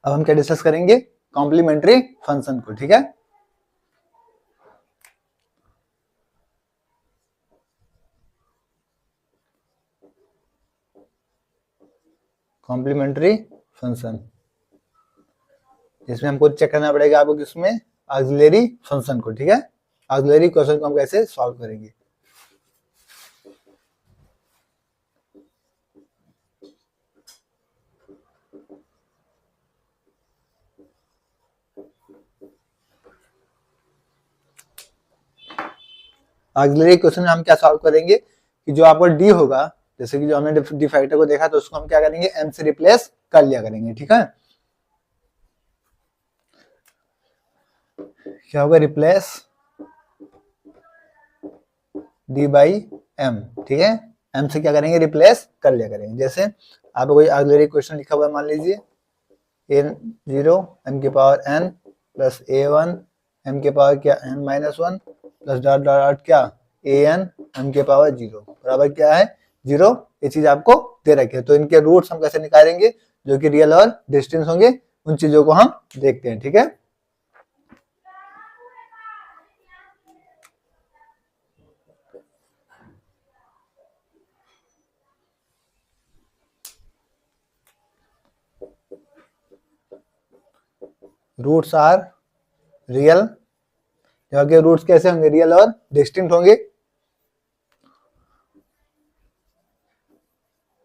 अब हम क्या डिस्कस करेंगे, कॉम्प्लीमेंट्री फंक्शन को। ठीक है, कॉम्प्लीमेंट्री फंक्शन, इसमें हमको चेक करना पड़ेगा आपको किसमें ऑक्सिलरी फंक्शन को। ठीक है, ऑक्सिलरी क्वेश्चन को हम कैसे सॉल्व करेंगे। ऑक्सिलरी क्वेश्चन में हम क्या सॉल्व करेंगे कि जो आपको डी होगा, जैसे कि जो हमने डी फैक्टर को देखा तो उसको हम क्या करेंगे एम से रिप्लेस कर लिया करेंगे। ठीक है, क्या होगा रिप्लेस डी बाई एम। ठीक है, एम से क्या करेंगे रिप्लेस कर लिया करेंगे। जैसे आपको कोई ऑक्सिलरी क्वेश्चन लिखा हुआ है, मान लीजिए n0 m के power n plus a1 m के पावर क्या n minus one plus dot dot क्या an m के पावर 0 बराबर क्या है 0। ये चीज आपको दे रखे हैं। तो इनके रूट्स हम कैसे निकालेंगे, जो कि रियल और डिस्टेंस होंगे, उन चीजों को हम देखते हैं। ठीक है, रूट्स आर रियल, जबकि रूट्स कैसे होंगे, रियल और डिस्टिंक्ट होंगे।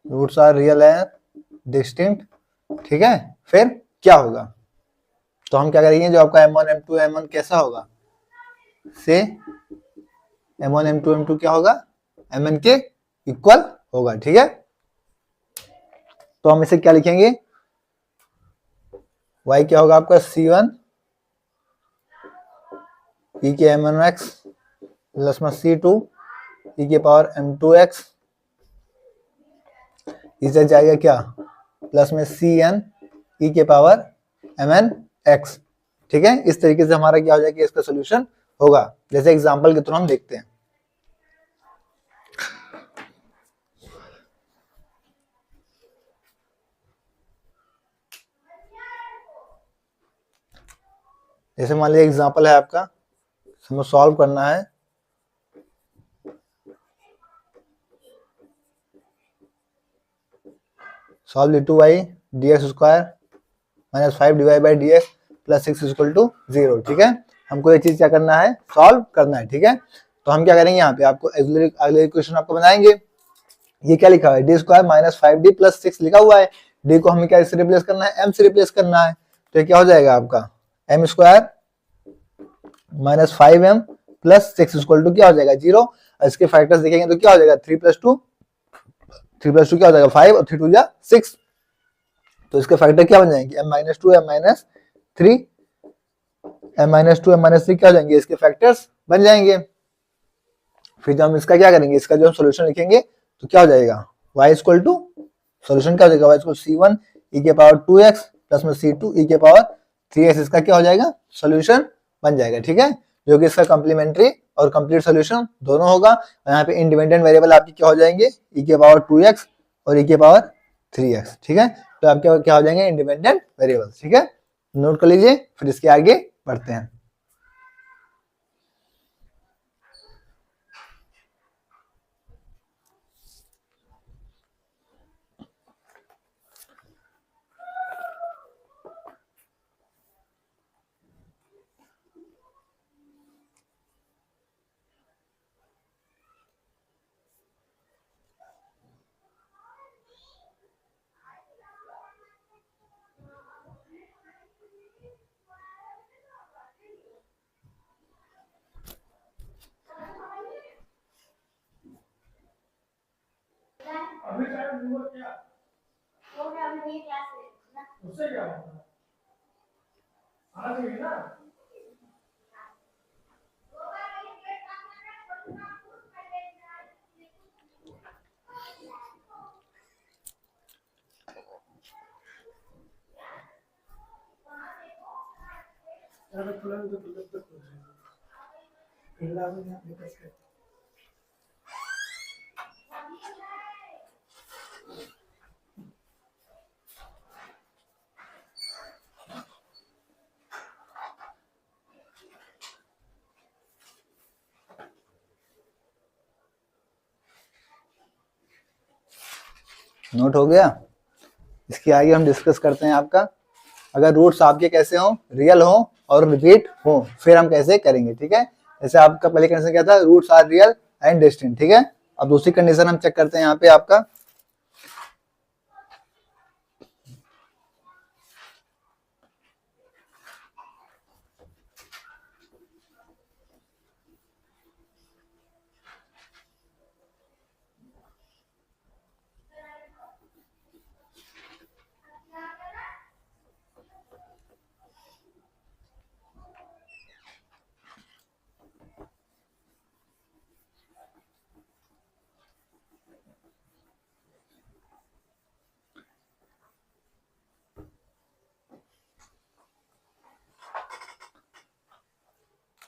Roots are real and distinct. ठीक है, फिर क्या होगा, तो हम क्या करेंगे, जो आपका M1 M2 M1 कैसा होगा, से M1 M2 M2 क्या होगा, Mn के इक्वल होगा। ठीक है, तो हम इसे क्या लिखेंगे, y क्या होगा आपका C1 e के M1x प्लस में C2 e के पावर M2x, इसे जाएगा क्या, प्लस में Cn e के पावर Mnx। ठीक है, इस तरीके से हमारा क्या हो जाएगा, इसका सोल्यूशन होगा। जैसे एग्जांपल के थ्रू हम देखते हैं। जैसे मान लीजिए एग्जांपल है आपका, हमें सॉल्व करना है। Solve d2y dx square minus 5 dy by dx plus 6 equal to 0। ठीक है, हमको ये चीज क्या करना है, सॉल्व करना है। ठीक है, तो हम क्या करेंगे, यहाँ पे आपको अगले इक्वेशन आपको बनाएंगे। ये क्या लिखा है, D square minus 5d plus 6 लिखा हुआ है। डी को हमें क्या से रिप्लेस करना है, m से रिप्लेस करना है। तो ये क्या हो जाएगा आपका, m square minus 5m plus 6 equal to क्या हो जाएगा, 0। इसके फैक्टर्स देखेंगे तो क्या हो जाएगा, 3 प्लस 2 क्या हो जाएगा 5 और 3 2 जा 6। तो इसके फैक्टर क्या बन जाएंगे, m minus 2 m minus 3, m minus 2 m minus 3 क्या हो जाएंगे, इसके फैक्टर्स बन जाएंगे। फिर जब हम इसका क्या करेंगे, इसका जो हम सोल्यूशन लिखेंगे तो क्या हो जाएगा, y इक्वल टू सोल्यूशन क्या हो जाएगा, y इक्वल C1 e के पावर 2x प्लस में C2 e के पावर 3x, इसका क्या हो जाएगा, सोल्यूशन बन जाएगा। ठीक है, जो कि इसका कॉम्प्लीमेंट्री और कंप्लीट सोल्यूशन दोनों होगा। यहाँ पे इंडिपेंडेंट वेरिएबल आपकी क्या हो जाएंगे, e के पावर 2x और e के पावर 3x। ठीक है, तो आपके क्या हो जाएंगे, इंडिपेंडेंट वेरिएबल्स। ठीक है, नोट कर लीजिए, फिर इसके आगे बढ़ते हैं। अभी टाइम हुआ क्या हो गया, अभी नहीं क्लास है ना, उससे क्या होगा, आ गई ना। अरे खुला तो खुला तो खुला में निकल के नोट हो गया, इसके आगे हम डिस्कस करते हैं। आपका अगर रूट्स आपके कैसे हो, रियल हो और रिपीट हो, फिर हम कैसे करेंगे। ठीक है, जैसे आपका पहले कंडीशन क्या था, roots are real and distinct. ठीक है, अब दूसरी कंडीशन हम चेक करते हैं यहाँ पे आपका,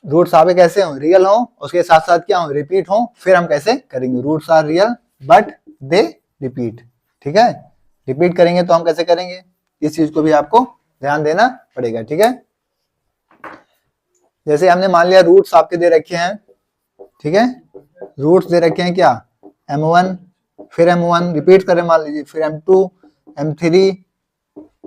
रूट्स आपके कैसे हो, रियल हो, उसके साथ साथ क्या हो, रिपीट हो, फिर हम कैसे करेंगे। Roots are real but they repeat. ठीक है, रिपीट करेंगे तो हम कैसे करेंगे, इस चीज को भी आपको ध्यान देना पड़ेगा। ठीक है, जैसे हमने मान लिया रूट्स आपके दे रखे हैं, ठीक है, रूट्स दे रखे हैं क्या, m1, फिर m1 रिपीट करें मान लीजिए, फिर m2, m3,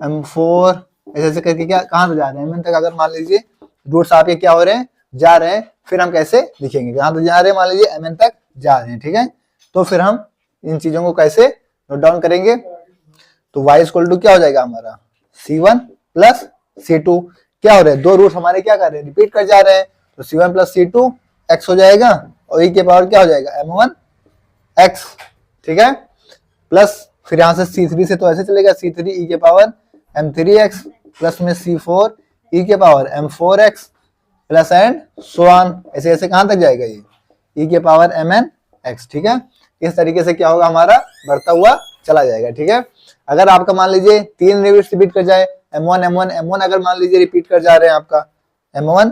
m4, ऐसे ऐसे करके क्या कहां से जा रहे हैं mn तक, अगर मान लीजिए रूट्स आपके क्या हो रहे हैं, जा रहे हैं, फिर हम कैसे लिखेंगे, कहां तक जा रहे हैं, मान लीजिए mn तक जा रहे हैं। ठीक है, तो फिर हम इन चीजों को कैसे नोट डाउन करेंगे, तो y इक्वल टू क्या हो जाएगा हमारा c1 प्लस c2, क्या हो रहा है, दो रूट हमारे क्या कर रहे हैं, रिपीट कर जा रहे हैं, तो c1 प्लस c2 x हो जाएगा, और e के पावर क्या हो जाएगा m1 x। ठीक है, प्लस फिर यहां से c3 से तो ऐसे चलेगा c3 e के पावर m3x, प्लस में c4 e के power m4x, plus and so on, ऐसे ऐसे कहां तक जाएगा ये e के पावर mn x। ठीक है, इस तरीके से क्या होगा, हमारा बढ़ता हुआ चला जाएगा। ठीक है, अगर आपका मान लीजिए तीन रिपीट कर जाए, m1 m1 m1 अगर मान लीजिए रिपीट कर जा रहे हैं आपका m1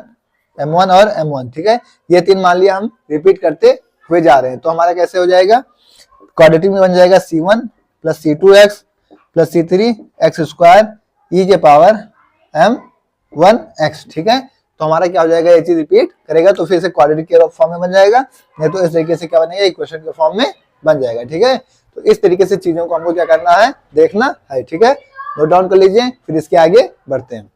m1 और m1, ठीक है, ये तीन मान लिया हम रिपीट करते हुए जा रहे हैं, तो हमारा कैसे हो जाएगा, क्वाड्रेटिक में बन जाएगा c1 plus c2x plus c3 x square e के पावर m1x। ठीक है, तो हमारा क्या हो जाएगा, ये चीज रिपीट करेगा तो फिर से क्वाड्रेटिक के फॉर्म में बन जाएगा, नहीं तो इस तरीके से क्या बनेगा, इक्वेशन के फॉर्म में बन जाएगा। ठीक है, तो इस तरीके से चीजों को हमको क्या करना है, देखना है। ठीक है, नोट डाउन कर लीजिए, फिर इसके आगे बढ़ते हैं।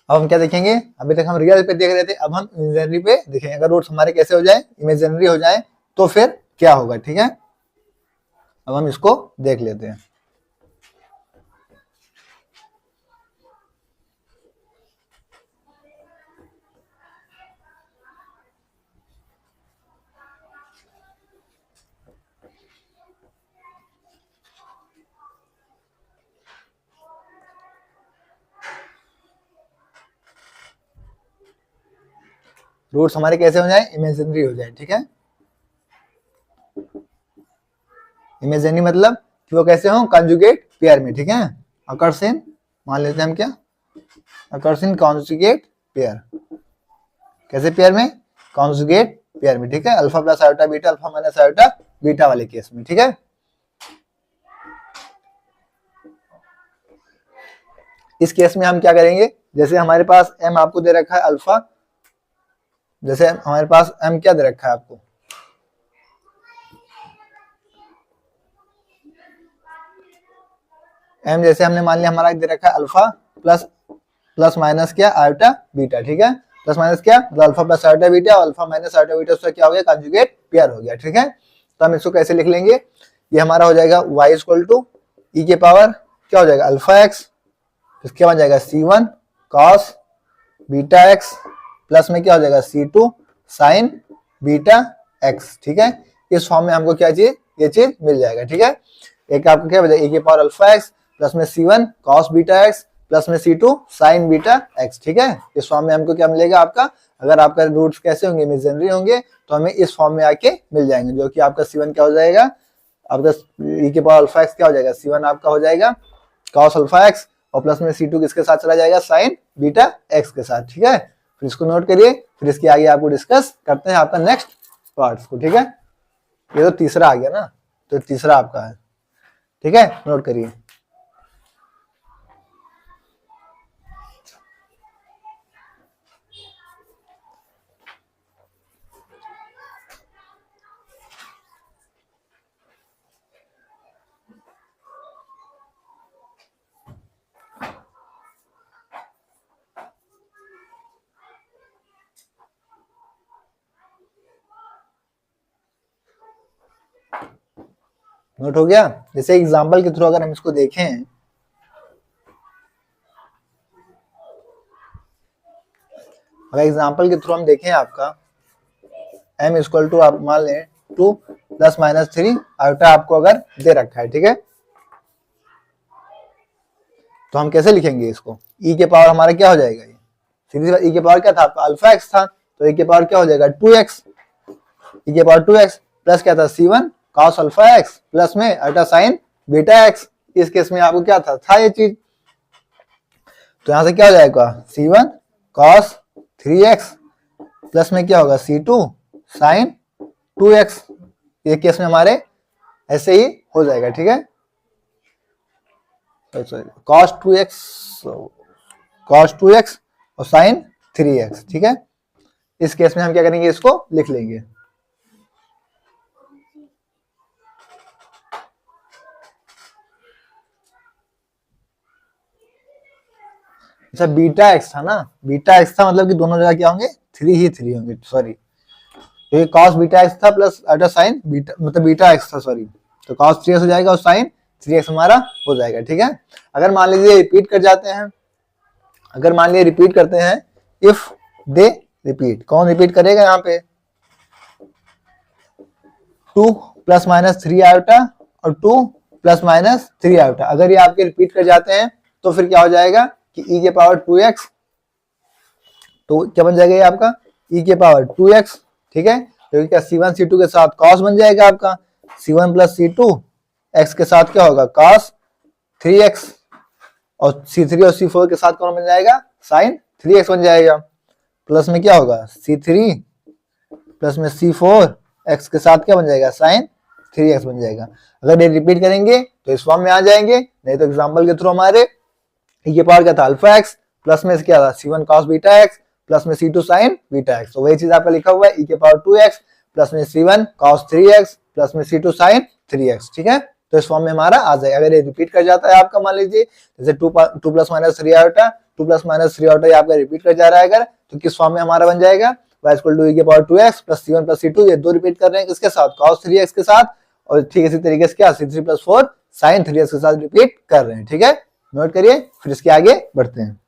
अब हम क्या देखेंगे, अभी तक हम रियल पे देख रहे थे, अब हम इमेजिनरी पे देखेंगे, अगर रूट्स हमारे कैसे हो जाए, इमेजिनरी हो जाए तो फिर क्या होगा। ठीक है, अब हम इसको देख लेते हैं। रूट्स हमारे कैसे हो जाए, इमेजिनरी हो जाए। ठीक है, इमेजिनरी मतलब कि वो कैसे हो, कंजुगेट पेयर में। ठीक है, अकर्षण मान लेते हैं हम, क्या अकर्षण कॉन्जुगेट पेयर, कैसे पेयर में, कॉन्जुगेट पेयर में। ठीक है, alpha plus iota beta, alpha minus iota beta वाले केस में। ठीक है, इस केस में हम क्या करेंगे, जैसे हमारे पास m आपको दे रखा है अल्फा, जैसे हमारे पास m क्या दे रखा है आपको, m जैसे हमने मान लिया हमारा दे रखा है अल्फा प्लस प्लस माइनस क्या आयोटा बीटा। ठीक है, प्लस माइनस क्या, तो alpha plus iota beta, alpha minus iota beta, उसका क्या हो गया, कंजुगेट पेयर हो गया। ठीक है, तो हम इसको कैसे लिख लेंगे, ये हमारा हो जाएगा y इक्वल टू ई के पावर क्या हो जाएगा अल्फा एक्स, इसके बाद जाएगा c1 cos beta x, plus में क्या हो जाएगा c2 sin बीटा एक्स। ठीक है, इस फॉर्म में हमको क्या चाहिए, ये चीज मिल जाएगा। ठीक है, एक आपको क्या बचा, e के पावर अल्फा एक्स प्लस में c1 cos beta x plus में c2 sin बीटा एक्स। ठीक है, इस फॉर्म में हमको क्या मिलेगा आपका, अगर आपका रूट्स कैसे होंगे, इमेजिनरी होंगे, तो हमें इस फॉर्म में आके मिल जाएंगे, जो कि आपका c1 क्या हो जाएगा, आपका e के पावर अल्फा एक्स क्या हो जाएगा, c1 आपका हो जाएगा cos अल्फा एक्स, और प्लस में c2 किसके साथ चला जाएगा, sin बीटा एक्स के साथ। ठीक है, फिर इसको नोट करिए, फिर इसके आगे आपको डिस्कस करते हैं आपका नेक्स्ट पार्ट्स को। ठीक है, ये तो तीसरा आ गया ना, तो तीसरा आपका है। ठीक है, नोट करिए। नोट हो गया। जैसे एग्जांपल के थ्रू अगर हम इसको देखें, अगर एग्जांपल के थ्रू हम देखें आपका m इक्वल टू आप मान लें 2 प्लस माइनस 3 आयोटा आपको अगर दे रखा है, ठीक है, तो हम कैसे लिखेंगे इसको? e के पावर हमारा क्या हो जाएगा? ये सीधी बात, e के पावर क्या था आपका? अल्फा x था, तो e के पावर क्या हो जाएगा? 2x, e के पावर 2x प्लस क्या था? c1 cos alpha x plus में अल्टा साइन बीटा x। इस केस में आपको क्या था ये चीज, तो यहां से क्या हो जाएगा? c1 cos 3x प्लस में क्या होगा? c2 sign 2x। ये केस में हमारे ऐसे ही हो जाएगा, ठीक है, cos 2x और साइन 3x, ठीक है। इस केस में हम क्या करेंगे? इसको लिख लेंगे। अच्छा बीटा एक्स था ना, बीटा एक्स था मतलब कि दोनों जगह क्या होंगे? 3 ही 3 होंगे, सॉरी, तो ये cos बीटा एक्स था प्लस अल्टा साइन बीटा, मतलब बीटा एक्स था, सॉरी, तो cos 3x हो जाएगा और साइन 3x हमारा हो जाएगा, ठीक है। अगर मान लीजिए रिपीट कर जाते हैं, अगर मान लीजिए रिपीट करते हैं, इफ दे रिपीट, कौन रिपीट करेगा यहाँ पे? 2 प्लस माइनस 3 आयोटा और 2 प्लस माइनस 3 आयोटा, अगर ये आपके रिपीट कर जाते हैं तो फिर क्या हो जाएगा कि e के पावर 2x, तो क्या बन जाएगा ये आपका? e के पावर 2x, ठीक है, क्योंकि क्या c1 c2 के साथ cos बन जाएगा आपका, c1 प्लस c2 x के साथ क्या होगा? cos 3x, और c3 और c4 के साथ कौन बन जाएगा? sin 3x बन जाएगा, प्लस में क्या होगा? c3 प्लस में c4 x के साथ क्या बन जाएगा? sin 3x बन जाएगा। अगर ये रिपीट करेंगे तो इस फॉर्म में आ जाएंगे, नहीं तो एग्जांपल के थ्रू हमारे e के पावर क्या था? अल्फा x प्लस में क्या था? c1 cos beta x plus में c2 sin बीटा x, तो वही चीज आपका लिखा हुआ है e के पावर 2x प्लस में c1 cos 3x प्लस में c2 sin 3x, ठीक है, तो इस फॉर्म में हमारा आ जाएगा। अगर ये रिपीट कर जाता है आपका, मान लीजिए जैसे 2 plus minus 3 iota, 2 plus minus 3 iota ये आपका रिपीट कर जा रहा है अगर, तो किस फॉर्म में हमारा बन जाएगा? y इक्वल टू e के power 2x plus c1 plus c2, ये दो रिपीट कर रहे हैं किसके साथ? cos 3x के साथ, और ठीक इसी तरीके से क्या c3 प्लस 4 sin 3x के साथ रिपीट कर रहे हैं, ठीक है, नोट करिए, फिर इसके आगे बढ़ते हैं।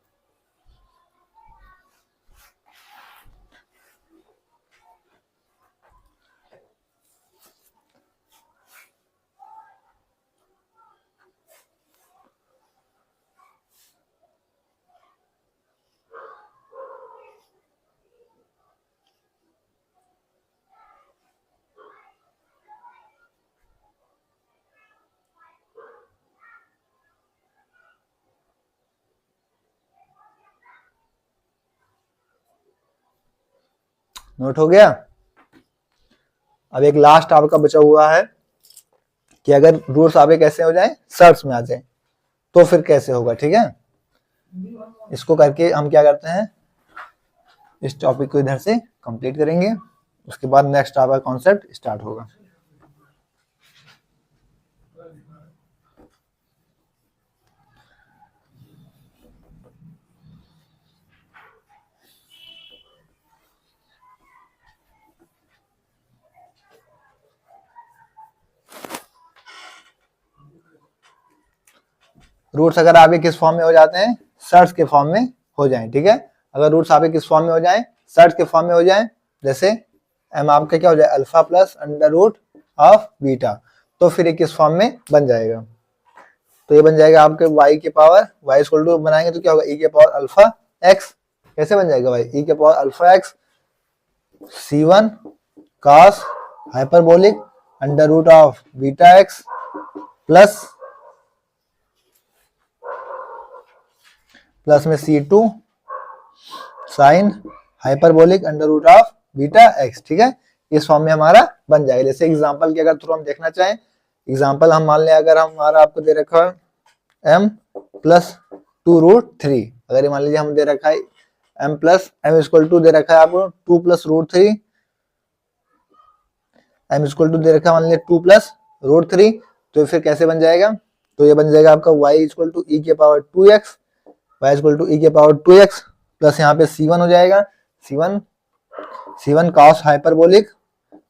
नोट हो गया। अब एक लास्ट आपका बचा हुआ है कि अगर रूट्स आपके कैसे हो जाए? सर्च में आ जाए, तो फिर कैसे होगा, ठीक है। इसको करके हम क्या करते हैं, इस टॉपिक को इधर से कंप्लीट करेंगे, उसके बाद नेक्स्ट आपका कॉन्सेप्ट स्टार्ट होगा। रूट्स अगर आपके किस फॉर्म में हो जाते हैं? सर्च के फॉर्म में हो जाएं, ठीक है। अगर रूट्स आपके किस फॉर्म में हो जाएं? सर्च के फॉर्म में हो जाएं, जैसे m आपका क्या हो जाए? Alpha plus under root of beta, तो फिर ये किस फॉर्म में बन जाएगा? तो ये बन जाएगा आपके y के पावर, y इक्वल टू बनाएंगे तो क्या होगा? e के पावर अल्फा x, कैसे बन जाएगा भाई? e के power alpha x c1 cos hyperbolic under root of beta x plus में c2 sine hyperbolic under root of beta x, ठीक है, इस फॉर्म में हमारा बन जाएगा। जैसे एग्जांपल के अगर थ्रू हम देखना चाहें, एग्जांपल हम मान लें, अगर हमारा आपको दे रखा है m प्लस 2 रूट 3, अगर मान लीजिए हम दे रखा है m plus m equal to दे रखा है आपको 2 plus root 3, m equal to दे रखा है मान लीजिए 2 प्लस रूट 3, तो फिर कैसे बन जाएगा? तो ये बन जाएगा आपका y इक्वल टू e के power 2x, y equal to e के पावर 2x प्लस यहाँ पे c1 हो जाएगा, c1 cos hyperbolic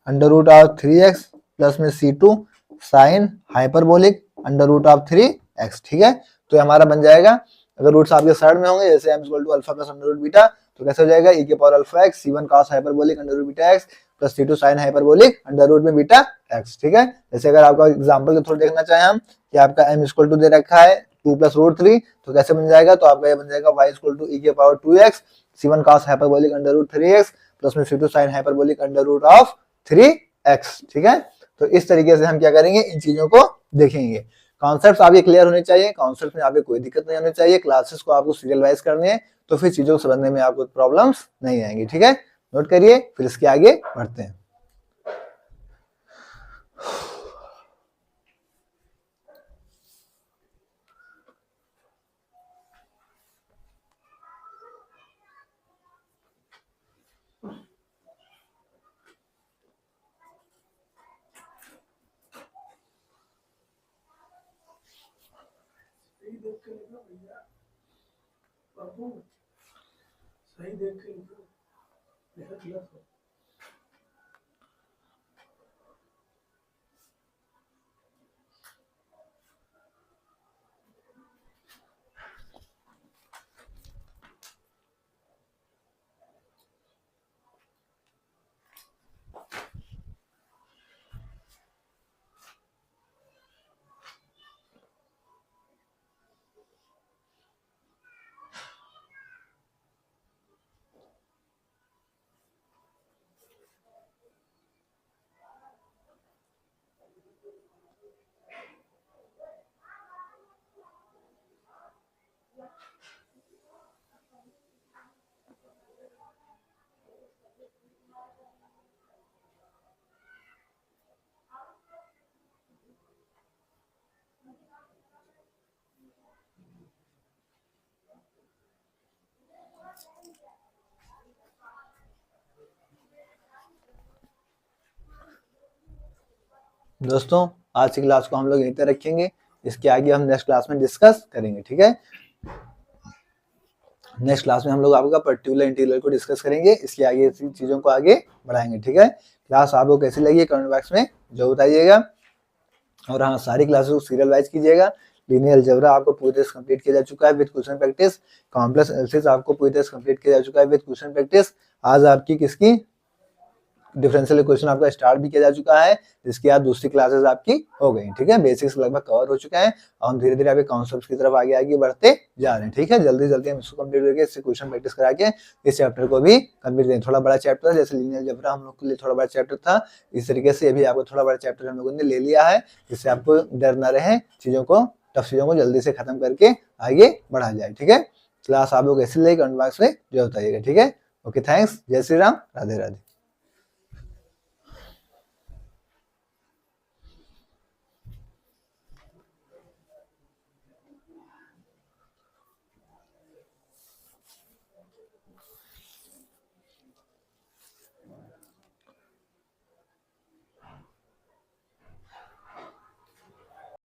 under root of 3x plus में c2 sine hyperbolic under root of 3x, ठीक है। तो ये हमारा बन जाएगा, अगर रूट्स आपके साइड में होंगे जैसे m equal to alpha plus under root beta, तो कैसे हो जाएगा e के power alpha x c1 cos hyperbolic under root beta x plus c2 sin hyperbolic under root में बीटा x, ठीक है। जैसे अगर आपका एग्जांपल के थ्रू देखना चाहें हम कि आपका m इक्वल टू दे रखा है 2 प्लस रूट 3, तो कैसे बन जाएगा, तो आपका ये बन जाएगा y इक्वल टू e के power 2x c1 cos hyperbolic under root 3x plus में c2 sin hyperbolic under root of 3x, ठीक है। तो इस तरीके से हम क्या करेंगे, इन चीजों को देखेंगे। कॉन्सेप्ट्स आपके क्लियर होने चाहिए, कॉन्सेप्ट में आपको कोई दिक्कत नहीं होनी चाहिए, क्लासेस को आपको सीरियल वाइज करने हैं, तो फिर चीजों को समझने में आपको प्रॉब्लम्स नहीं आएंगी, ठीक है। नोट करिए, फिर इसके आगे बढ़ते हैं। सही देख के लिखो भैया, बाबू सही देख के लिखो, लिखा गलत हो। दोस्तों आज की क्लास को हम लोग यहीं तक रखेंगे, इसके आगे हम नेक्स्ट क्लास में डिस्कस करेंगे, ठीक है। नेक्स्ट क्लास में हम लोग आपका पर्टिकुलर इंटीग्रल को डिस्कस करेंगे, इसके आगे इसी चीजों को आगे बढ़ाएंगे, ठीक है। क्लास आपको कैसी लगी कमेंट बॉक्स में जो बताइएगा, और हाँ सारी क्लासेस को सीरियल वाइज कीजिएगा। लीनियर अलजेब्रा आपको पूरी तरह कंप्लीट किया जा चुका है with question practice, complex analysis आपको पूरी तरह कंप्लीट किया जा चुका है विद क्वेश्चन प्रैक्टिस। आज आपकी किसकी डिफरेंशियल इक्वेशन आपका स्टार्ट भी किया जा चुका है, जिसकी आज दूसरी क्लासेस आपकी हो गई, ठीक है। बेसिक्स लगभग कवर हो चुका है और हम धीरे धीरे आपके कॉन्सेप्ट्स की तरफ आगे बढ़ते जा रहे हैं, ठीक है। जल्दी जल्दी हम इसको कंप्लीट करके इससे क्वेश्चन प्रैक्टिस करा के इस चैप्टर को भी कंप्लीट करें। थोड़ा बड़ा चैप्टर है, जैसे लीनियर अलजेब्रा हम लोग के लिए थोड़ा बड़ा चैप्टर था, इस तरीके से अभी आपको थोड़ा बड़ा चैप्टर हम लोगों ने ले लिया है, जिससे आपको डर ना रहे, चीजों को टफ चीजों को जल्दी से खत्म करके आगे बढ़ा जाए, ठीक है। क्लास आप लोग ऐसे लेकर कमेंट बॉक्स में जो बताइएगा, ठीक है। ओके, थैंक्स, जय श्री राम, राधे राधे।